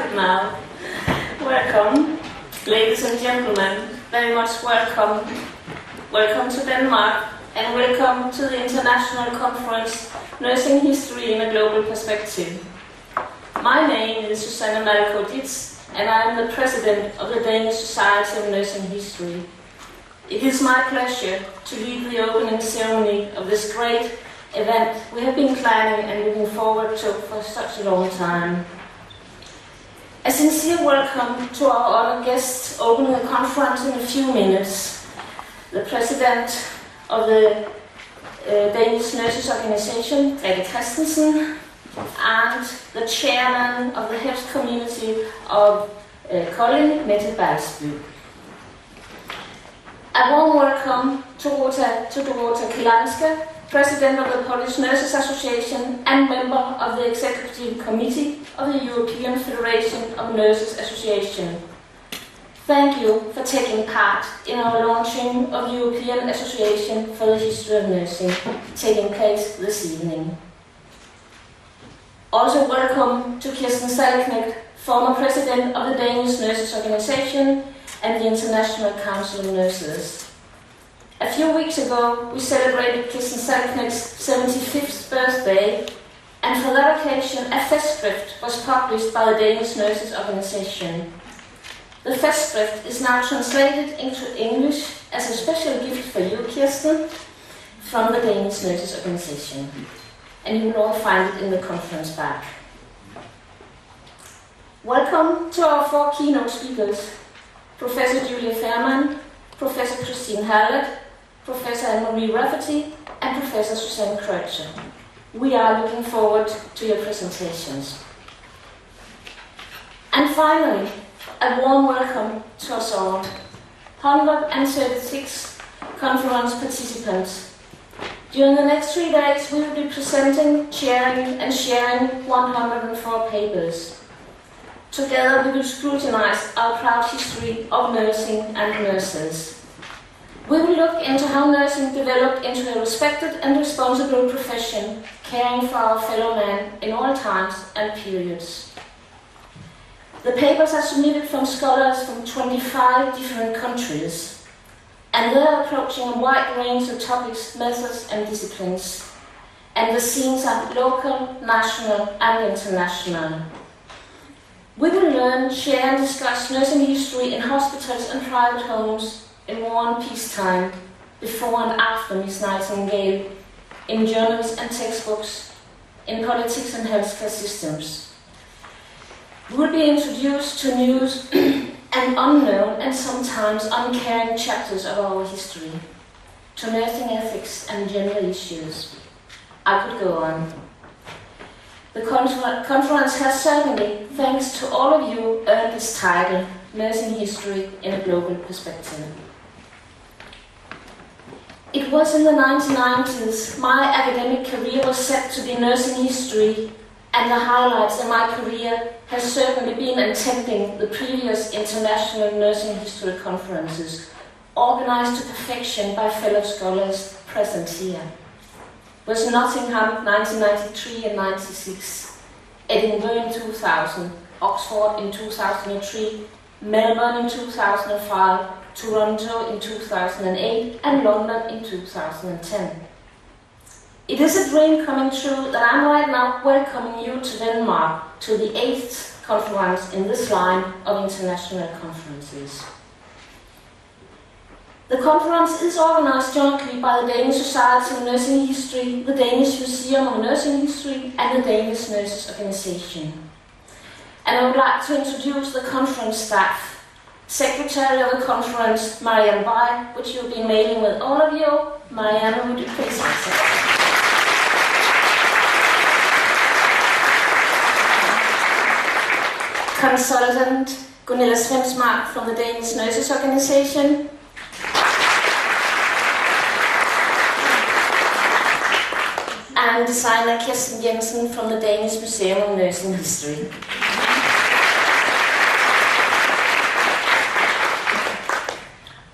started now. Welcome, ladies and gentlemen. Very much welcome. Welcome to Denmark, and welcome to the International Conference Nursing History in a Global Perspective. My name is Susanne Malko-Ditz, and I am the President of the Danish Society of Nursing History. It is my pleasure to lead the opening ceremony of this great event we have been planning and looking forward to for such a long time. A sincere welcome to our honored guests opening the conference in a few minutes. The President of the Danish Nurses Organization, Grete Christensen, and the Chairman of the Health Community of Kolding, Mette Balsby. A warm welcome to Dorota Kilanska, President of the Polish Nurses Association and member of the Executive Committee of the European Federation of Nurses Association. Thank you for taking part in our launching of European Association for the History of Nursing, taking place this evening. Also welcome to Kirsten Salknecht, former President of the Danish Nurses Organization and the International Council of Nurses. A few weeks ago, we celebrated Kirsten Salknecht's 75th birthday, and for that occasion, a festskrift was published by the Danish Nurses Organization. The festskrift is now translated into English as a special gift for you, Kirsten, from the Danish Nurses Organization, and you will all find it in the conference bag. Welcome to our four keynote speakers, Professor Julia Fairman, Professor Christine Hallett, Professor Anne-Marie Rafferty, and Professor Susanne Kreuzer. We are looking forward to your presentations. And finally, a warm welcome to us all, 136 conference participants. During the next 3 days, we will be presenting, chairing, and sharing 104 papers. Together, we will scrutinize our proud history of nursing and nurses. We will look into how nursing developed into a respected and responsible profession, caring for our fellow man in all times and periods. The papers are submitted from scholars from 25 different countries, and they are approaching a wide range of topics, methods, and disciplines. And the themes are local, national, and international. We will learn, share, and discuss nursing history in hospitals and private homes, in war and peacetime, before and after Miss Nightingale, in journals and textbooks, in politics and healthcare systems. We will be introduced to news and unknown and sometimes uncaring chapters of our history, to nursing ethics and gender issues. I could go on. The conference has certainly, thanks to all of you, earned its title, Nursing History in a Global Perspective. It was in the 1990s my academic career was set to be nursing history, and the highlights in my career has certainly been attending the previous international nursing history conferences, organized to perfection by fellow scholars present here. It was Nottingham 1993 and 96, Edinburgh in 2000, Oxford in 2003, Melbourne in 2005, Toronto in 2008, and London in 2010. It is a dream coming true that I'm right now welcoming you to Denmark to the 8th conference in this line of international conferences. The conference is organized jointly by the Danish Society of Nursing History, the Danish Museum of Nursing History, and the Danish Nurses Organization. And I would like to introduce the conference staff. Secretary of the conference, Marianne Bay, which you'll be mailing with all of you. Marianne, would you please answer? Consultant Gunilla Svensmark from the Danish Nurses Organization. And designer Kirsten Jensen from the Danish Museum of Nursing History.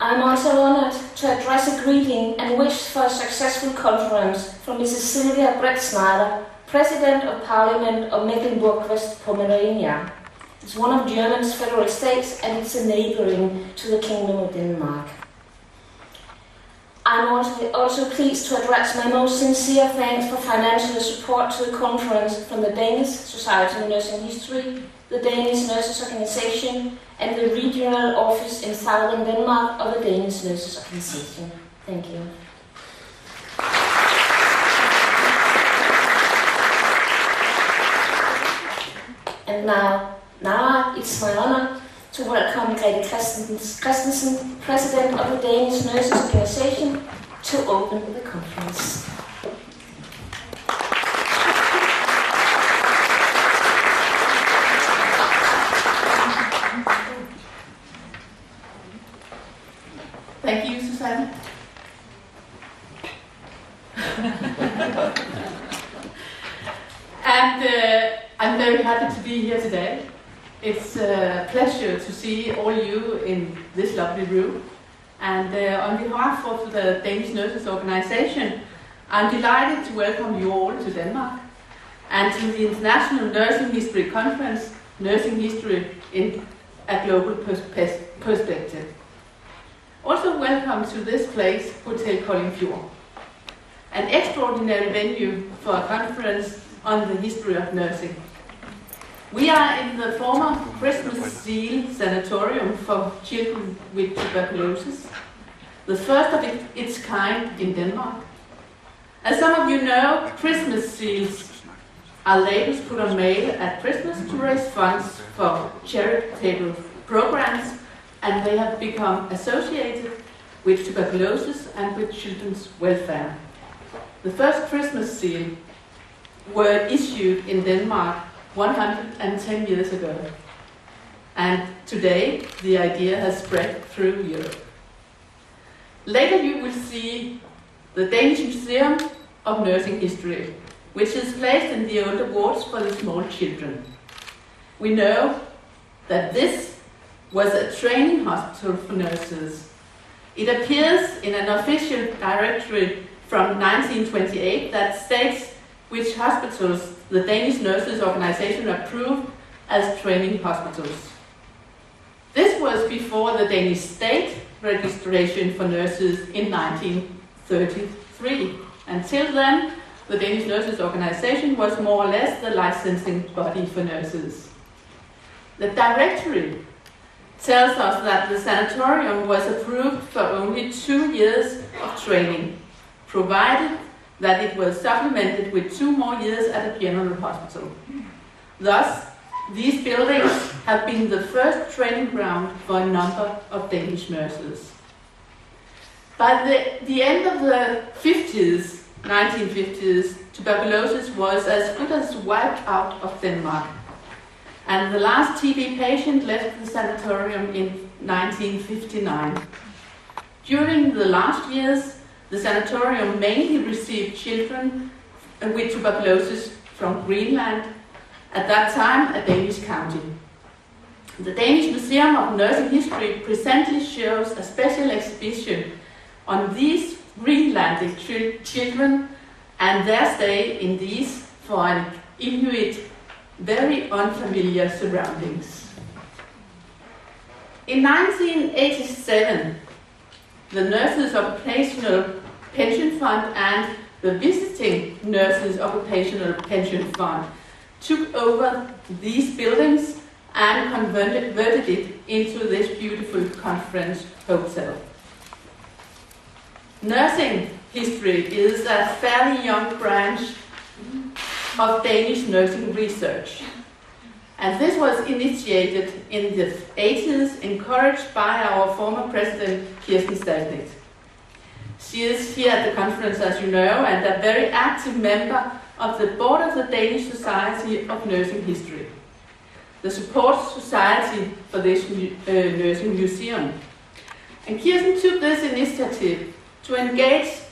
I'm also honored to address a greeting and wish for a successful conference from Mrs. Sylvia Brett Snyder, President of Parliament of Mecklenburg-West Pomerania. It's one of Germany's federal states and it's a neighboring to the Kingdom of Denmark. I'm also pleased to address my most sincere thanks for financial support to the conference from the Danish Society of Nursing History, the Danish Nurses Organization, and the regional office in southern Denmark of the Danish Nurses Organization. Thank you. And now it's my honor to welcome Grete Christensen, President of the Danish Nurses Organization, to open the conference. Thank you, Susanne. And I'm very happy to be here today. It's a pleasure to see all you in this lovely room. And on behalf of the Danish Nurses Organization, I'm delighted to welcome you all to Denmark and to the International Nursing History Conference, Nursing History in a Global Perspective. Also welcome to this place, Hotel Koldingfjord, an extraordinary venue for a conference on the history of nursing. We are in the former Christmas Seal Sanatorium for children with tuberculosis, the first of its kind in Denmark. As some of you know, Christmas seals are labels put on mail at Christmas to raise funds for charitable programs, and they have become associated with tuberculosis and with children's welfare. The first Christmas seal were issued in Denmark 110 years ago, and today the idea has spread through Europe. Later you will see the Danish Museum of Nursing History, which is placed in the older wards for the small children. We know that this was a training hospital for nurses. It appears in an official directory from 1928 that states which hospitals the Danish Nurses Organization approved as training hospitals. This was before the Danish state registration for nurses in 1933. Until then, the Danish Nurses Organization was more or less the licensing body for nurses. The directory tells us that the sanatorium was approved for only 2 years of training, provided that it was supplemented with 2 more years at a general hospital. Thus, these buildings have been the first training ground for a number of Danish nurses. By the end of the 1950s, tuberculosis was as good as wiped out of Denmark, and the last TB patient left the sanatorium in 1959. During the last years, the sanatorium mainly received children with tuberculosis from Greenland, at that time a Danish county. The Danish Museum of Nursing History presently shows a special exhibition on these Greenlandic children and their stay in these, for an Inuit, very unfamiliar surroundings. In 1987, the Nurses Occupational Pension Fund and the Visiting Nurses Occupational Pension Fund took over these buildings and converted it into this beautiful conference hotel. Nursing history is a fairly young branch of Danish nursing research. And this was initiated in the 80s, encouraged by our former president, Kirsten Stalnitz. She is here at the conference, as you know, and a very active member of the board of the Danish Society of Nursing History, the support society for this nursing museum. And Kirsten took this initiative to engage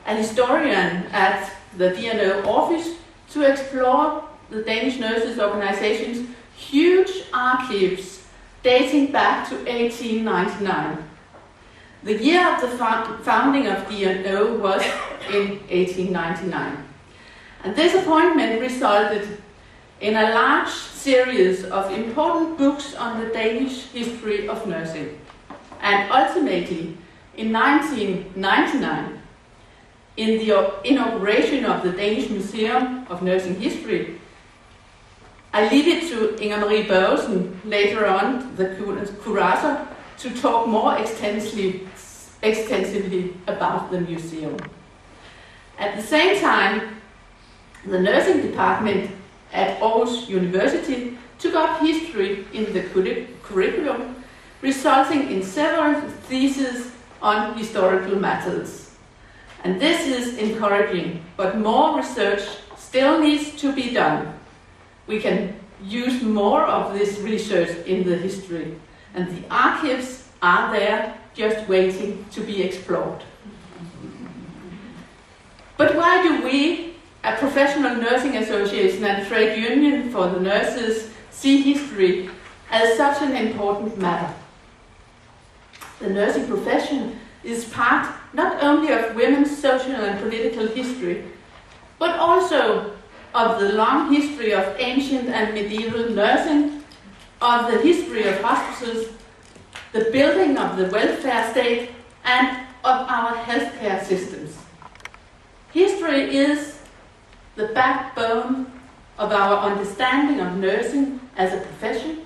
a historian at the DNO office to explore the Danish Nurses Organization's huge archives dating back to 1899. The year of the founding of DNO was in 1899. And this appointment resulted in a large series of important books on the Danish history of nursing. And ultimately, in 1999, in the inauguration of the Danish Museum of Nursing History, I leave it to Inger Marie Børgesen, later on the curator, to talk more extensively about the museum. At the same time, the nursing department at Aarhus University took up history in the curriculum, resulting in several theses on historical matters. And this is encouraging, but more research still needs to be done. We can use more of this research in the history, and the archives are there just waiting to be explored. But why do we, a professional nursing association and trade union for the nurses, see history as such an important matter? The nursing profession is part not only of women's social and political history, but also of the long history of ancient and medieval nursing, of the history of hospitals, the building of the welfare state, and of our healthcare systems. History is the backbone of our understanding of nursing as a profession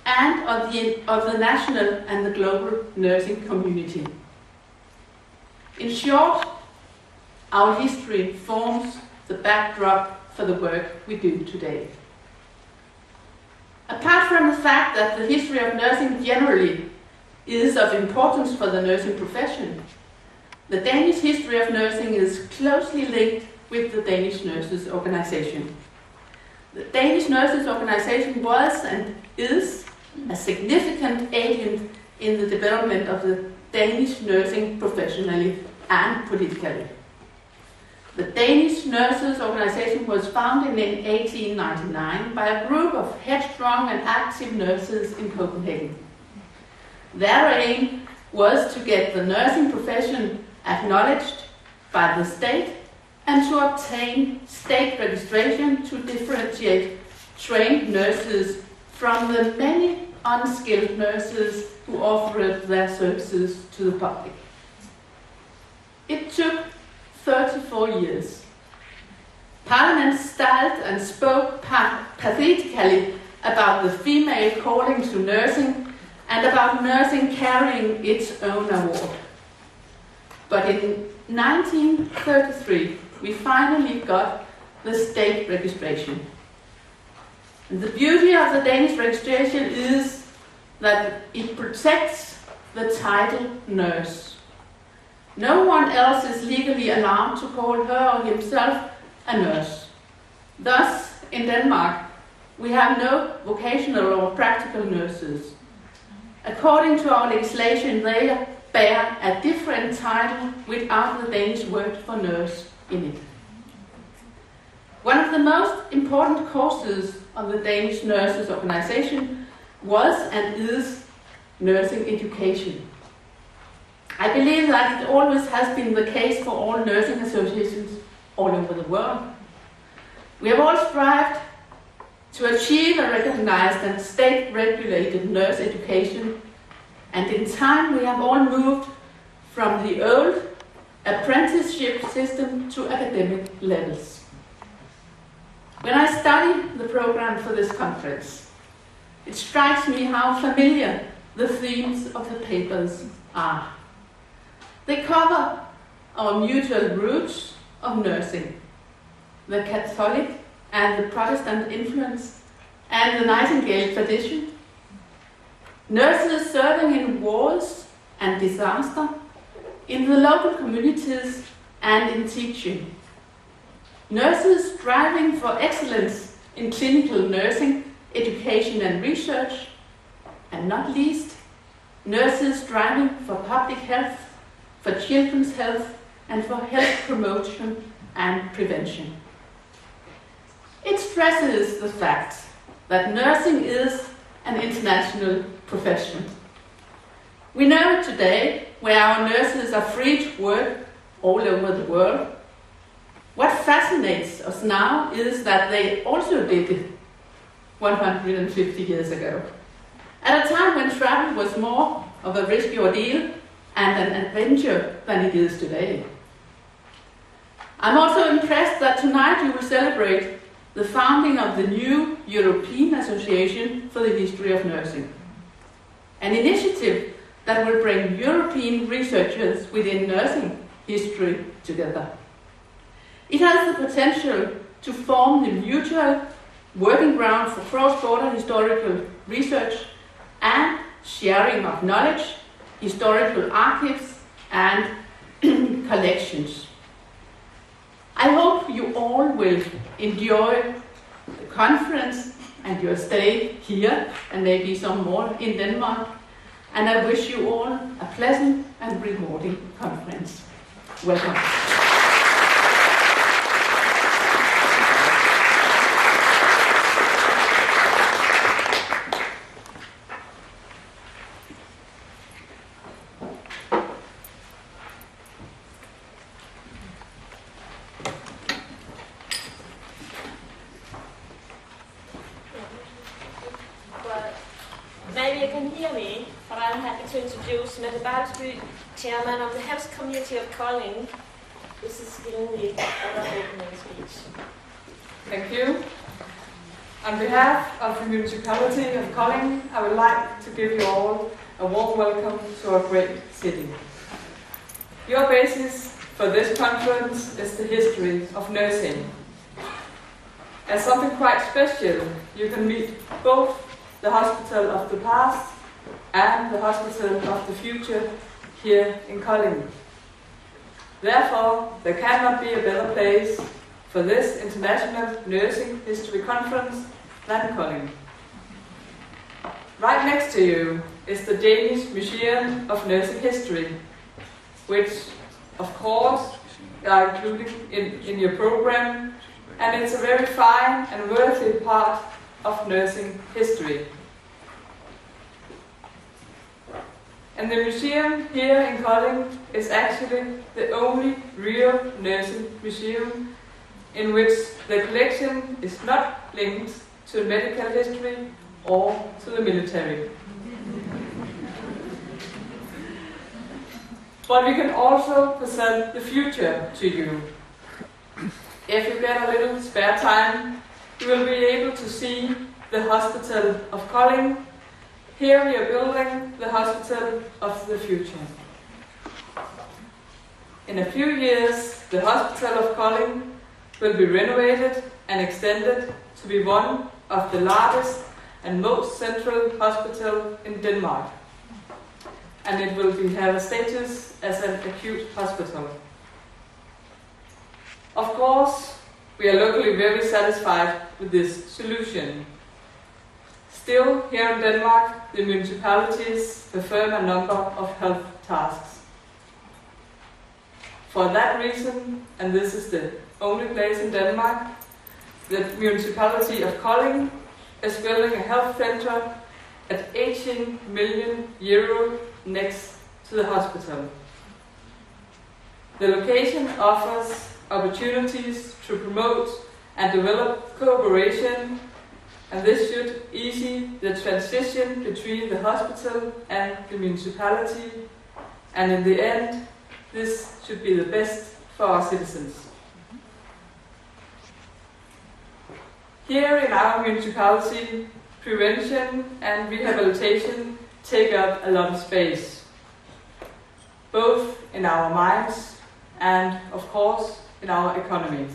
and of the national and the global nursing community. In short, our history forms the backdrop for the work we do today. Apart from the fact that the history of nursing generally is of importance for the nursing profession, the Danish history of nursing is closely linked with the Danish Nurses Organization. The Danish Nurses Organization was and is a significant agent in the development of the Danish nursing professionally and politically. The Danish Nurses Organization was founded in 1899 by a group of headstrong and active nurses in Copenhagen. Their aim was to get the nursing profession acknowledged by the state and to obtain state registration to differentiate trained nurses from the many unskilled nurses who offered their services to the public. It took 34 years. Parliament styled and spoke pathetically about the female calling to nursing and about nursing carrying its own award. But in 1933, we finally got the state registration. And the beauty of the Danish registration is that it protects the title nurse. No one else is legally allowed to call her or himself a nurse. Thus, in Denmark, we have no vocational or practical nurses. According to our legislation, they bear a different title without the Danish word for nurse in it. One of the most important courses of the Danish Nurses Organization was and is nursing education. I believe that it always has been the case for all nursing associations all over the world. We have all strived to achieve a recognized and state-regulated nurse education, and in time we have all moved from the old apprenticeship system to academic levels. When I study the program for this conference, it strikes me how familiar the themes of the papers are. They cover our mutual roots of nursing, the Catholic and the Protestant influence, and the Nightingale tradition, nurses serving in wars and disaster, in the local communities and in teaching, nurses striving for excellence in clinical nursing, education and research, and not least, nurses striving for public health, for children's health, and for health promotion and prevention. It stresses the fact that nursing is an international profession. We know today where our nurses are free to work all over the world. What fascinates us now is that they also did it 150 years ago, at a time when travel was more of a risky ordeal and an adventure than it is today. I'm also impressed that tonight you will celebrate the founding of the new European Association for the History of Nursing, an initiative that will bring European researchers within nursing history together. It has the potential to form the mutual working ground for cross-border historical research and sharing of knowledge, historical archives and collections. I hope you all will enjoy the conference and your stay here and maybe some more in Denmark, and I wish you all a pleasant and rewarding conference. Welcome. Maybe you can hear me, but I'm happy to introduce Mette Balsby, Chairman of the Health Community of Kolding. This is giving the other opening speech. Thank you. On behalf of the municipality of Kolding, I would like to give you all a warm welcome to our great city. Your basis for this conference is the history of nursing. As something quite special, you can meet both the hospital of the past and the hospital of the future here in Kolding. Therefore, there cannot be a better place for this International Nursing History Conference than Kolding. Right next to you is the Danish Museum of Nursing History, which, of course, you are including in your program, and it's a very fine and worthy part of nursing history. And the museum here in Kolding is actually the only real nursing museum in which the collection is not linked to medical history or to the military. But we can also present the future to you. If you get a little spare time, you will be able to see the Hospital of Kolding. Here we are building the Hospital of the Future. In a few years, the Hospital of Kolding will be renovated and extended to be one of the largest and most central hospitals in Denmark. And it will have a status as an acute hospital. Of course, we are locally very satisfied with this solution. Still, here in Denmark, the municipalities perform a number of health tasks. For that reason, and this is the only place in Denmark, the municipality of Kolding is building a health center at 18 million euro next to the hospital. The location offers opportunities to promote and develop cooperation, and this should ease the transition between the hospital and the municipality, and in the end, this should be the best for our citizens. Here in our municipality, prevention and rehabilitation take up a lot of space, both in our minds and, of course, in our economy.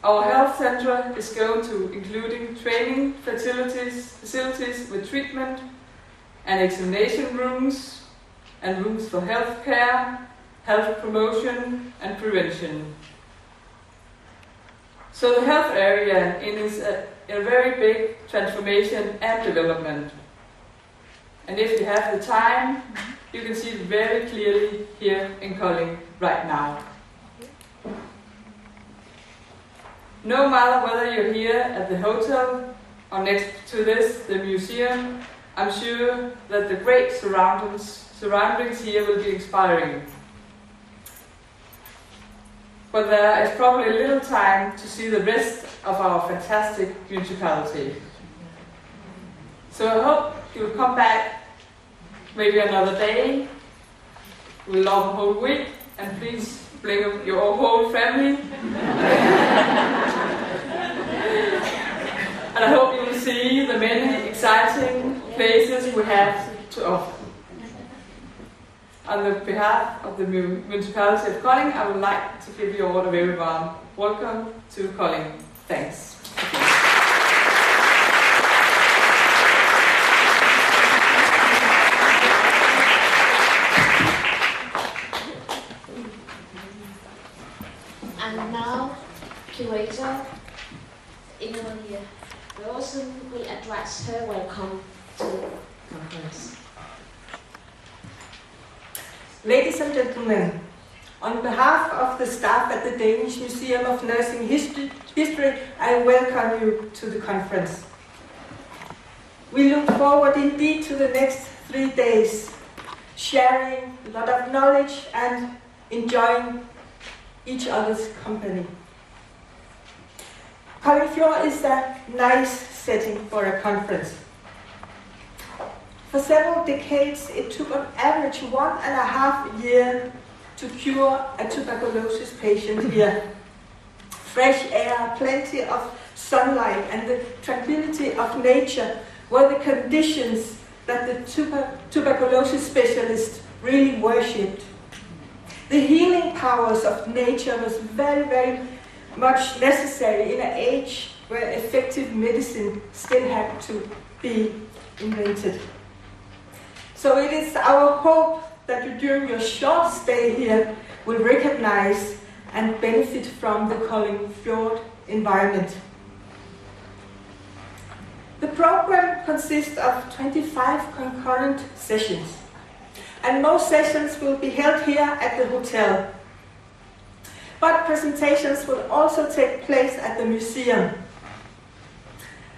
Our health center is going to including training facilities with treatment and examination rooms and rooms for health care, health promotion and prevention. So the health area is a very big transformation and development. And if you have the time, you can see it very clearly here in Kolding right now. No matter whether you're here at the hotel or next to this, the museum, I'm sure that the great surroundings here will be inspiring. but there is probably little time to see the rest of our fantastic municipality. So I hope you'll come back maybe another day. We'll love a whole week, and please bring your whole family. And I hope you will see the many exciting places we have to offer. On the behalf of the municipality of Kolding, I would like to give you all a very warm welcome to Kolding. Thanks. And now, curator Inge-Marie Børresen will address her welcome to the conference. Ladies and gentlemen, on behalf of the staff at the Danish Museum of Nursing History, I welcome you to the conference. We look forward indeed to the next 3 days, sharing a lot of knowledge and enjoying each other's company. Koldingfjord is a nice setting for a conference. For several decades, it took on average 1.5 years to cure a tuberculosis patient here. Fresh air, plenty of sunlight, and the tranquility of nature were the conditions that the tuberculosis specialist really worshipped. The healing powers of nature was very, very much necessary in an age where effective medicine still had to be invented. So it is our hope that you during your short stay here will recognize and benefit from the Koldingfjord environment. The program consists of 25 concurrent sessions, and most sessions will be held here at the hotel. But presentations will also take place at the museum.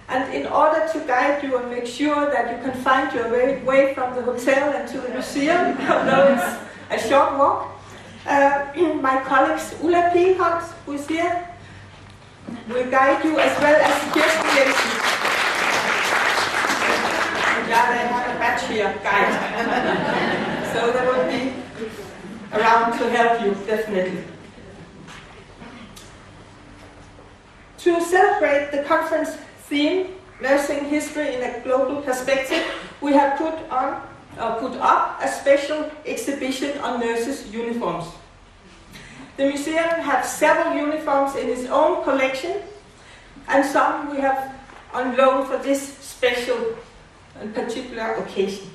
And in order to guide you and make sure that you can find your way from the hotel and to the museum, although it's a short walk, my colleagues Ulla Pilholt, who is here, will guide you as well as Kirsten Jensen. Yeah, they have a badge here, guide. So they will be around to help you, definitely. To celebrate the conference theme, Nursing History in a Global Perspective, we have put up a special exhibition on nurses' uniforms. The museum has several uniforms in its own collection, and some we have on loan for this special and particular occasion.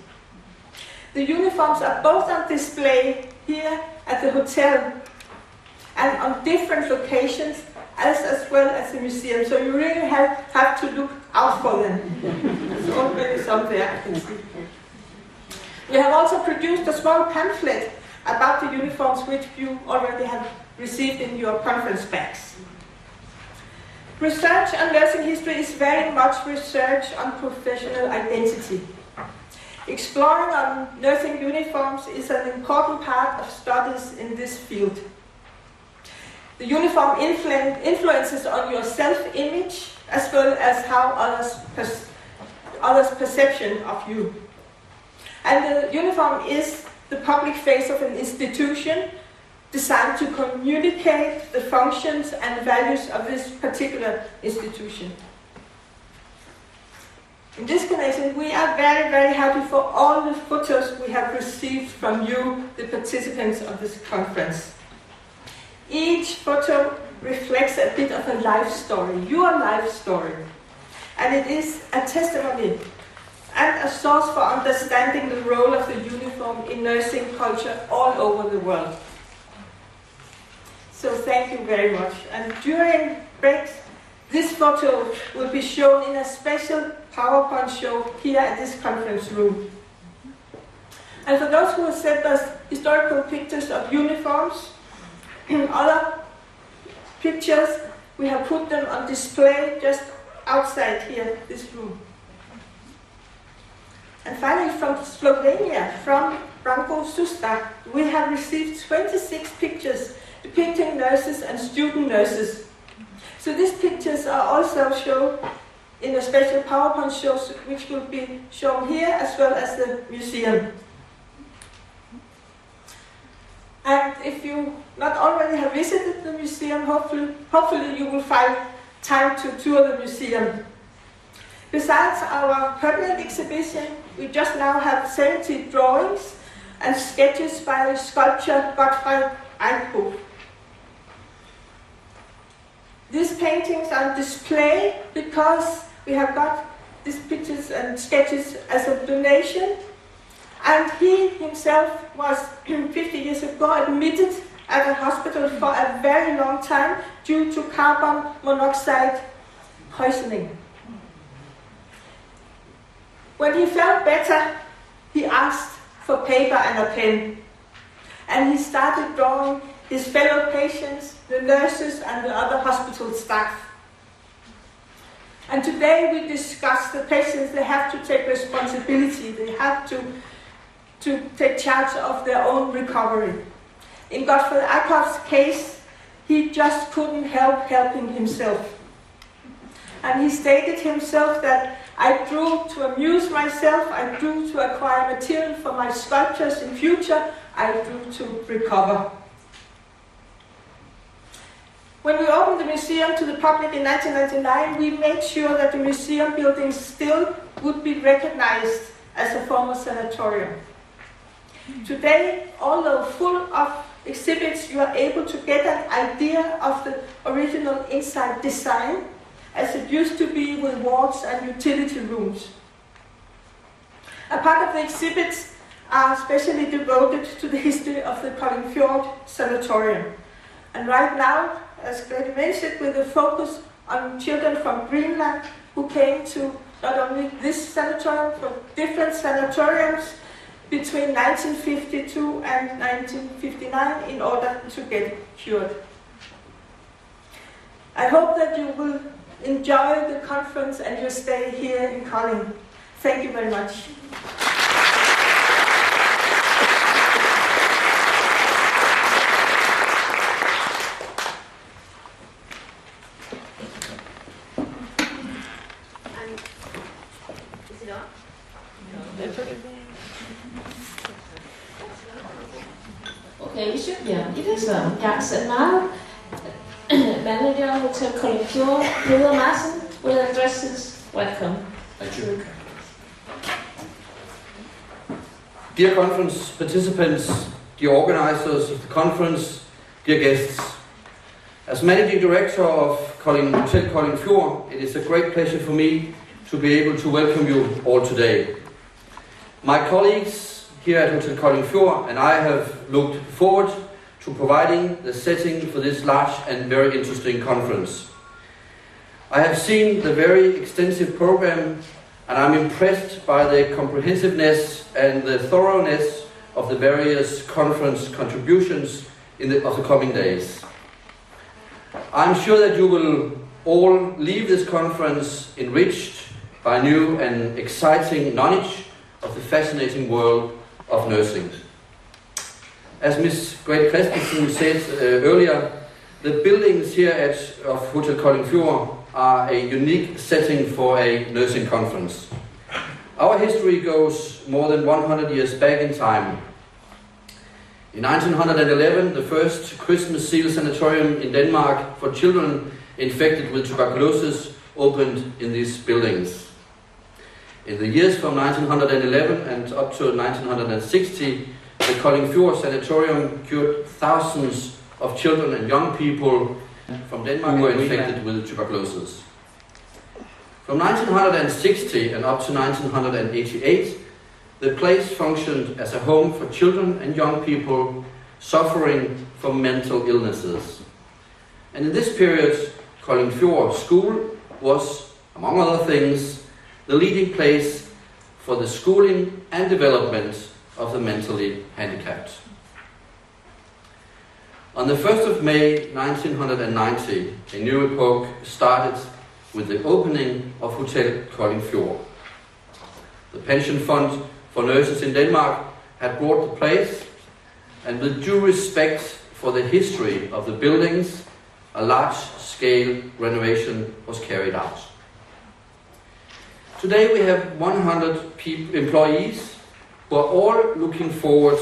The uniforms are both on display here at the hotel and on different locations as well as the museum, so you really have to look out for them. There's already some there, I can see. We have also produced a small pamphlet about the uniforms which you already have received in your conference bags. Research on nursing history is very much research on professional identity. Exploring on nursing uniforms is an important part of studies in this field. The uniform influences on your self-image as well as how others' perception of you. And the uniform is the public face of an institution designed to communicate the functions and values of this particular institution. In this connection, we are very, very happy for all the photos we have received from you, the participants of this conference. Each photo reflects a bit of a life story, your life story. And it is a testimony and a source for understanding the role of the uniform in nursing culture all over the world. So thank you very much. And during breaks, this photo will be shown in a special PowerPoint show here at this conference room. And for those who have sent us historical pictures of uniforms, other pictures, we have put them on display just outside here, this room. And finally, from Slovenia, from Branko Sustak, we have received 26 pictures depicting nurses and student nurses. So these pictures are also shown in a special PowerPoint show, which will be shown here as well as the museum. And if you not already have visited the museum, hopefully you will find time to tour the museum. Besides our permanent exhibition, we just now have 70 drawings and sketches by sculptor Gottfried Eichhoff. These paintings are on display because we have got these pictures and sketches as a donation, and he himself was 50 years ago admitted at a hospital for a very long time due to carbon monoxide poisoning. When he felt better, he asked for paper and a pen, and he started drawing his fellow patients, the nurses and the other hospital staff. And today we discuss the patients. They have to take responsibility. They have to take charge of their own recovery. In Gottfried Eichhoff's case, he just couldn't help helping himself. And he stated himself that I drew to amuse myself, I drew to acquire material for my sculptures in future, I drew to recover. When we opened the museum to the public in 1999, we made sure that the museum building still would be recognized as a former sanatorium. Today, although full of exhibits, you are able to get an idea of the original inside design, as it used to be with wards and utility rooms. A part of the exhibits are especially devoted to the history of the Koldingfjord Sanatorium. And right now, as Grete mentioned, with a focus on children from Greenland who came to not only this sanatorium, but different sanatoriums between 1952 and 1959 in order to get cured. I hope that you will enjoy the conference and your stay here in Kolding. Thank you very much. Okay, it should be on. It is on. Yeah, so now manager Hotel Koldingfjord, Peder Madsen, will address his welcome. Thank you. Dear conference participants, dear organizers of the conference, dear guests. As Managing Director of Hotel Koldingfjord, it is a great pleasure for me to be able to welcome you all today. My colleagues here at Hotel Koldingfjord and I have looked forward to providing the setting for this large and very interesting conference. I have seen the very extensive program and I'm impressed by the comprehensiveness and the thoroughness of the various conference contributions of the coming days. I'm sure that you will all leave this conference enriched by new and exciting knowledge of the fascinating world of nursing. As Ms. Grete Christensen said earlier, the buildings here of Hotel Koldingfjord are a unique setting for a nursing conference. Our history goes more than 100 years back in time. In 1911, the first Christmas Seal Sanatorium in Denmark for children infected with tuberculosis opened in these buildings. In the years from 1911 and up to 1960, the Koldingfjord Sanatorium cured thousands of children and young people from Denmark who were infected with tuberculosis. From 1960 and up to 1988, the place functioned as a home for children and young people suffering from mental illnesses. And in this period, Koldingfjord School was, among other things, the leading place for the schooling and development of the mentally handicapped. On the 1st of May 1990, a new epoch started with the opening of Hotel Koldingfjord. The pension fund for nurses in Denmark had bought the place, and with due respect for the history of the buildings, a large-scale renovation was carried out. Today we have 100 employees who are all looking forward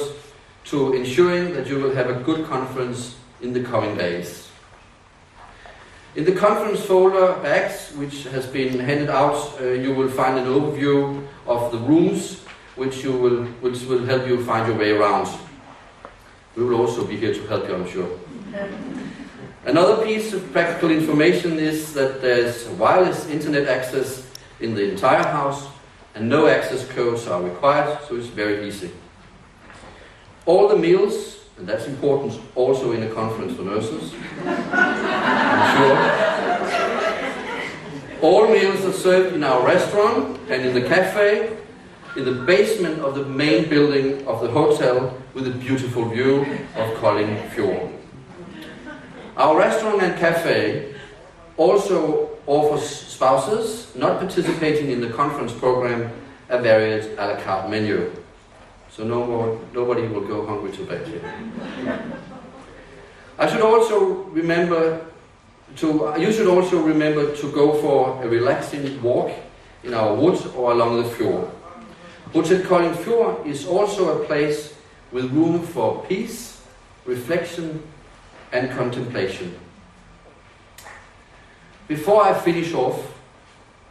to ensuring that you will have a good conference in the coming days. In the conference folder bags, which has been handed out, you will find an overview of the rooms which will help you find your way around. We will also be here to help you, I'm sure. Another piece of practical information is that there's wireless internet access in the entire house and no access codes are required, so it's very easy. All the meals, and that's important also in a conference for nurses, I'm sure. All meals are served in our restaurant and in the cafe, in the basement of the main building of the hotel with a beautiful view of Kolding Fjord. Our restaurant and cafe also offers spouses not participating in the conference program a varied a la carte menu. So nobody will go hungry to bed here. You should also remember to go for a relaxing walk in our woods or along the fjord. Hotel Kolding Fjord is also a place with room for peace, reflection and contemplation. Before I finish off,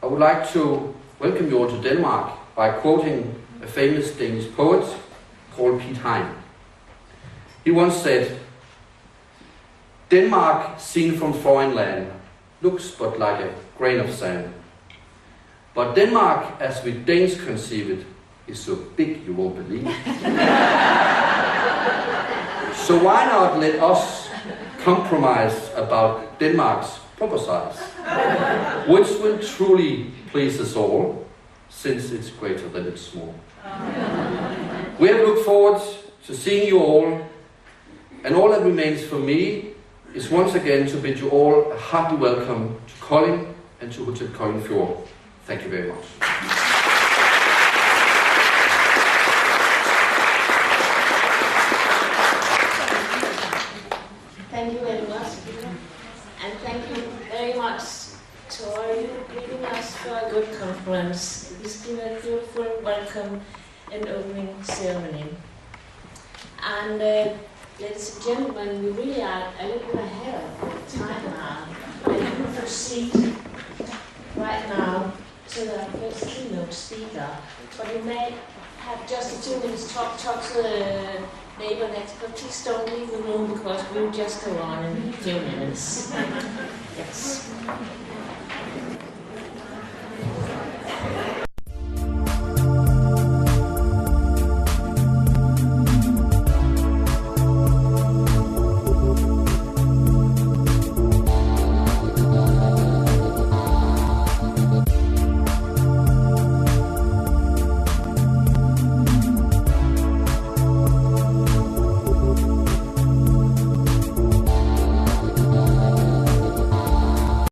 I would like to welcome you all to Denmark by quoting a famous Danish poet called Piet Hein. He once said, "Denmark seen from foreign land looks but like a grain of sand. But Denmark as we Danes conceive it is so big you won't believe." So why not let us compromise about Denmark's proper size, which will truly please us all, since it's greater than it's small. We have looked forward to seeing you all, and all that remains for me is once again to bid you all a hearty welcome to Kolding and to Hotel Kolding Fjord. Thank you very much. Thank you very much, Peter. And thank you very much to all you leading us for a good conference. It's been a beautiful welcome and opening ceremony. And ladies and gentlemen, we really are a little bit ahead of time now. And you can proceed right now to the first keynote speaker. But you may have just a 2 minutes talk to the neighbor next, but please don't leave the room because we'll just go on in a few minutes.